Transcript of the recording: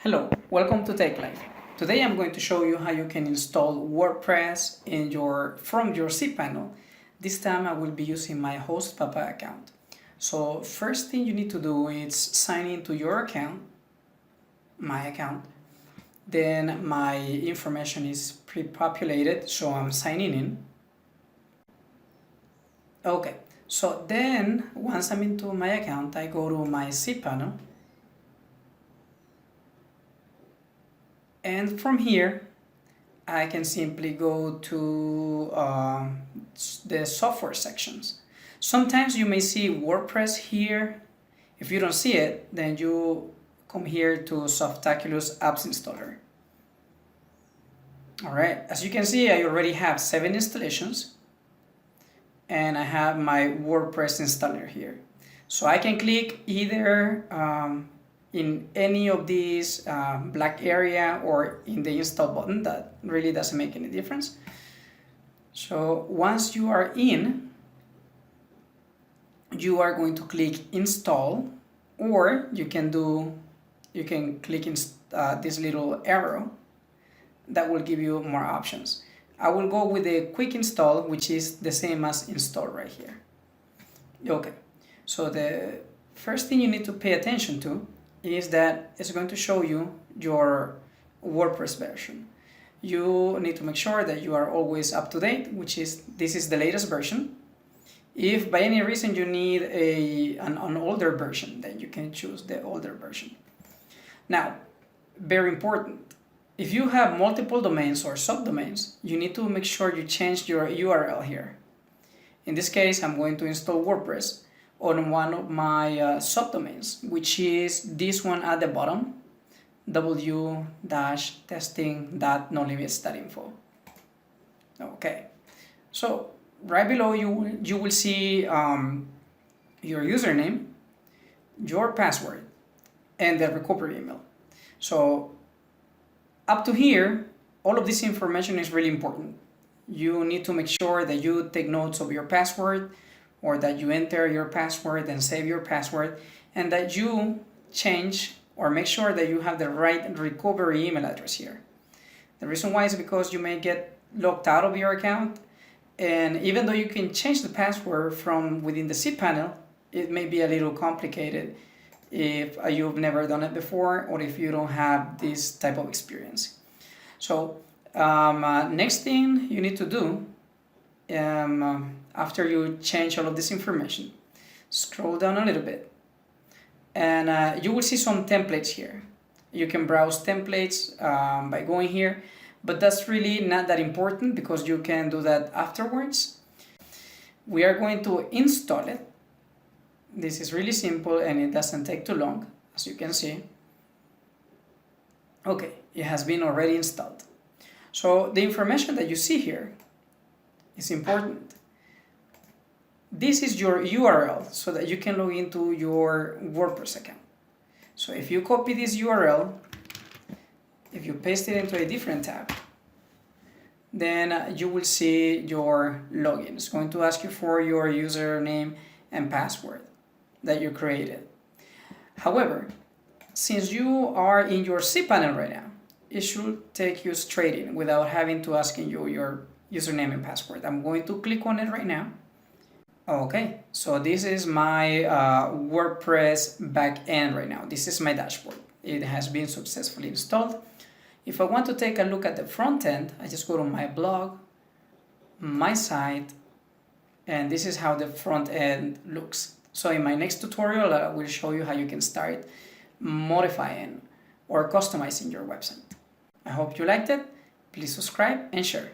Hello, welcome to Tech Life. Today I'm going to show you how you can install WordPress from your cPanel. This time I will be using my host Papa account. So first thing you need to do is sign into your account, my account. Then my information is pre-populated, so I'm signing in. Okay, so then once I'm into my account, I go to my cPanel. And from here, I can simply go to the software sections. Sometimes you may see WordPress here. If you don't see it, then you come here to Softaculous Apps Installer. All right, as you can see, I already have 7 installations and I have my WordPress installer here. So I can click either in any of these black area or in the install button. That really doesn't make any difference. So once you are in, you are going to click install, or you can click this little arrow that will give you more options. I will go with the quick install, which is the same as install right here. Okay, so the first thing you need to pay attention to is that it's going to show you your WordPress version. You need to make sure that you are always up to date, this is the latest version. If by any reason you need an older version, then you can choose the older version. Now, very important, if you have multiple domains or subdomains, you need to make sure you change your URL here. In this case, I'm going to install WordPress on one of my subdomains, which is this one at the bottom, w-testing.nolivets.info. Okay, so right below you will see your username, your password, and the recovery email. So up to here, all of this information is really important. You need to make sure that you take notes of your password, or that you enter your password and save your password, and that you change or make sure that you have the right recovery email address here. The reason why is because you may get locked out of your account, and even though you can change the password from within the cPanel, it may be a little complicated if you've never done it before or if you don't have this type of experience. So next thing you need to do, after you change all of this information, scroll down a little bit and you will see some templates here. You can browse templates by going here, but that's really not that important because you can do that afterwards. We are going to install it. This is really simple and it doesn't take too long, as you can see. Okay, it has been already installed. So the information that you see here is important. This is your URL so that you can log into your WordPress account. So if you copy this URL, if you paste it into a different tab, then you will see your login. It's going to ask you for your username and password that you created. However, since you are in your cPanel right now, it should take you straight in without having to asking you your username and password. I'm going to click on it right now. Okay, so this is my WordPress backend right now. This is my dashboard. It has been successfully installed. If I want to take a look at the front end, I just go to my blog, my site, and this is how the front end looks. So in my next tutorial, I will show you how you can start modifying or customizing your website. I hope you liked it. Please subscribe and share.